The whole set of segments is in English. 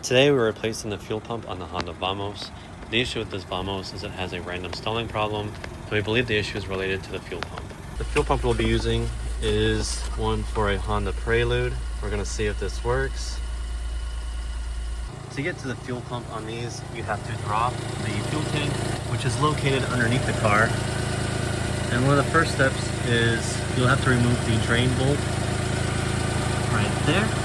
Today we're replacing the fuel pump on the Honda Vamos. The issue with this Vamos is it has a random stalling problem, so we believe the issue is related to the fuel pump. The fuel pump we'll be using is one for a Honda Prelude. We're going to see if this works. To get to the fuel pump on these, you have to drop the fuel tank, which is located underneath the car. And one of the first steps is you'll have to remove the drain bolt right there.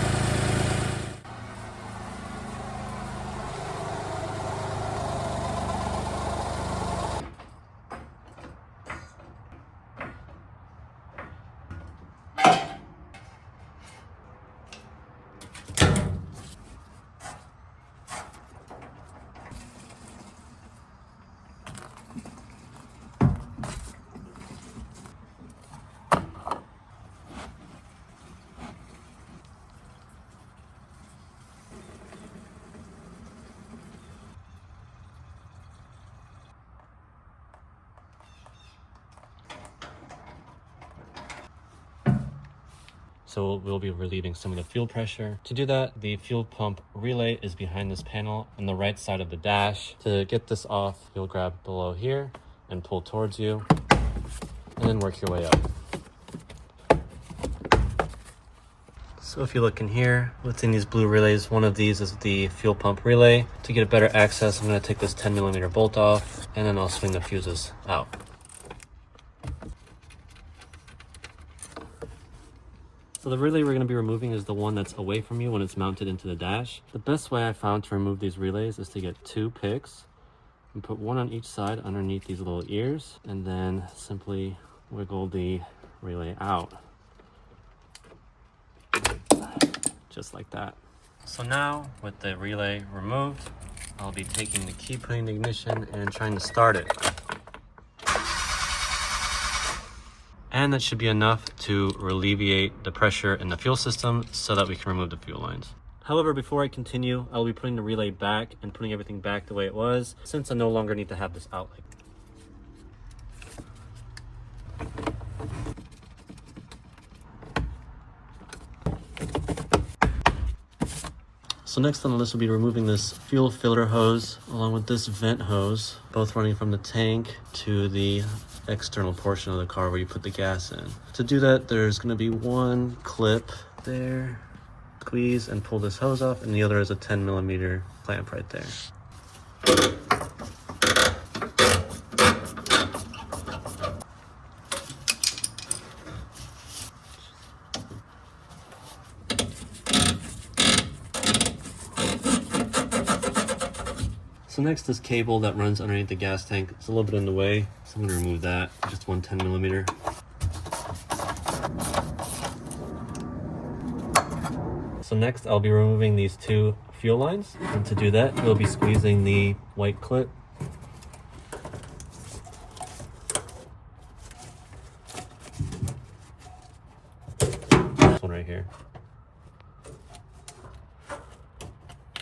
So we'll be relieving some of the fuel pressure. To do that, the fuel pump relay is behind this panel on the right side of the dash. To get this off, you'll grab below here and pull towards you, and then work your way up. So if you look in here, what's in these blue relays, one of these is the fuel pump relay. To get a better access, I'm gonna take this 10mm bolt off, and then I'll swing the fuses out. So the relay we're going to be removing is the one that's away from you when it's mounted into the dash. The best way I found to remove these relays is to get 2 picks and put one on each side underneath these little ears, and then simply wiggle the relay out. Just like that. So now with the relay removed, I'll be taking the key, putting the ignition, and trying to start it. And that should be enough to alleviate the pressure in the fuel system so that we can remove the fuel lines. However, before I continue, I'll be putting the relay back and putting everything back the way it was, since I no longer need to have this outlet. So next on the list will be removing this fuel filler hose along with this vent hose, both running from the tank to the external portion of the car where you put the gas in. To do that, there's going to be one clip there. Squeeze and pull this hose off, and the other is a 10mm clamp right there. So next, this cable that runs underneath the gas tank, it's a little bit in the way, so I'm going to remove that, just one 10mm. So next, I'll be removing these 2 fuel lines, and to do that, we'll be squeezing the white clip. This one right here.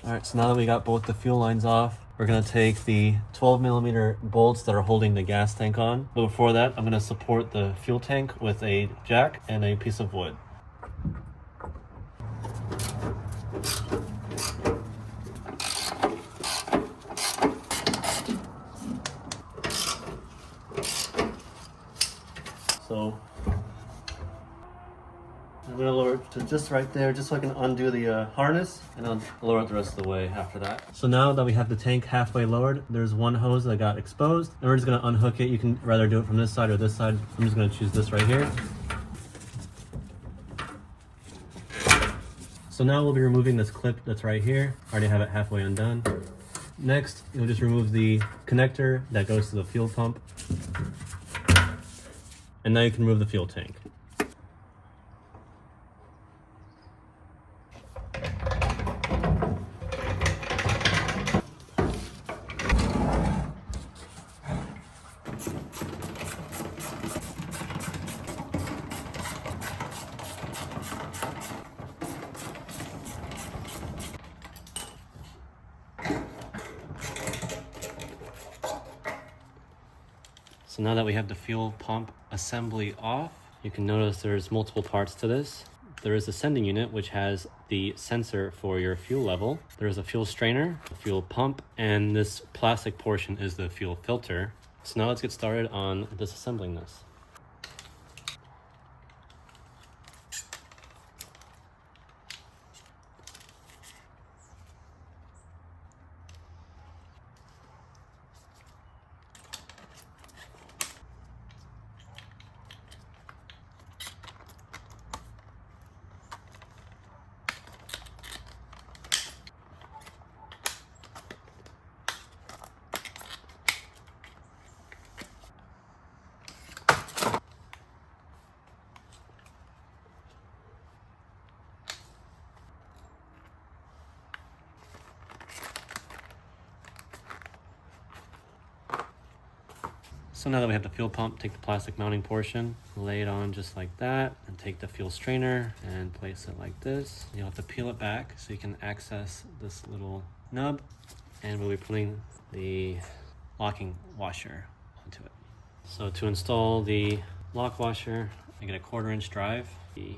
Alright, so now that we got both the fuel lines off, we're going to take the 12mm bolts that are holding the gas tank on. But before that, I'm going to support the fuel tank with a jack and a piece of wood. So I'm going to lower it to just right there, just so I can undo the harness, and I'll lower it the rest of the way after that. So now that we have the tank halfway lowered, there's one hose that got exposed, and we're just going to unhook it. You can rather do it from this side or this side. I'm just going to choose this right here. So now we'll be removing this clip that's right here. I already have it halfway undone. Next, you'll just remove the connector that goes to the fuel pump. And now you can remove the fuel tank. So now that we have the fuel pump assembly off, you can notice there's multiple parts to this. there is a sending unit which has the sensor for your fuel level. There is a fuel strainer, a fuel pump, and this plastic portion is the fuel filter. So now let's get started on disassembling this. So now that we have the fuel pump, take the plastic mounting portion, lay it on just like that, and take the fuel strainer and place it like this. You'll have to peel it back so you can access this little nub, and we'll be putting the locking washer onto it. So to install the lock washer, I get a 1/4-inch drive. The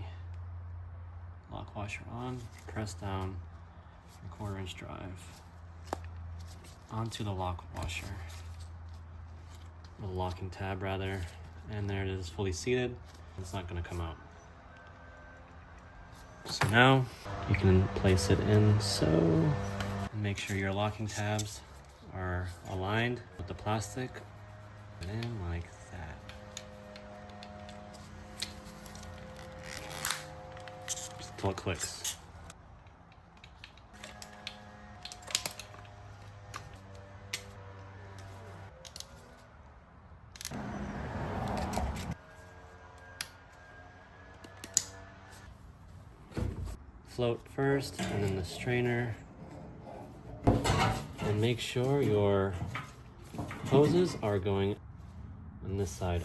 lock washer on, press down the 1/4-inch drive onto the lock washer. The locking tab rather, and there it is, fully seated. It's not going to come out. So now you can place it in so, and make sure your locking tabs are aligned with the plastic, and in like that. Just until it clicks. Float first, and then the strainer, and make sure your hoses are going on this side.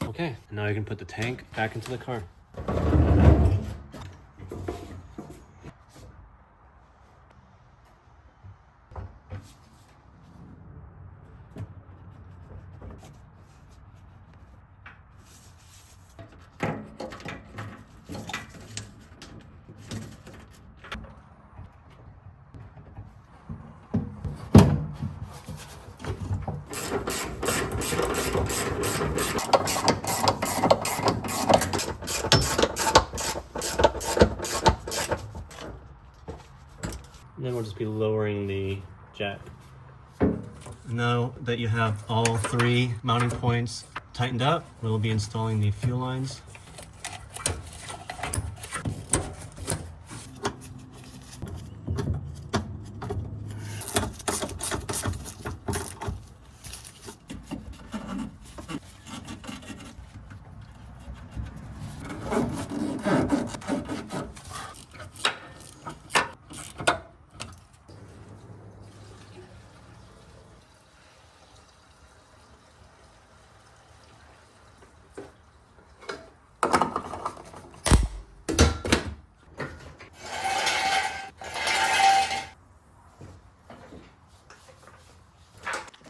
Okay, and now you can put the tank back into the car. Then we'll just be lowering the jack. Now that you have all 3 mounting points tightened up, we'll be installing the fuel lines.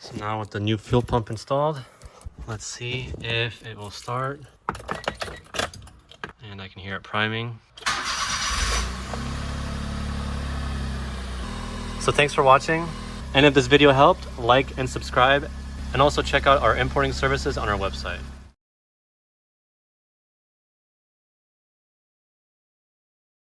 So now with the new fuel pump installed, let's see if it will start. And I can hear it priming. So thanks for watching. And if this video helped, like and subscribe. And also check out our importing services on our website.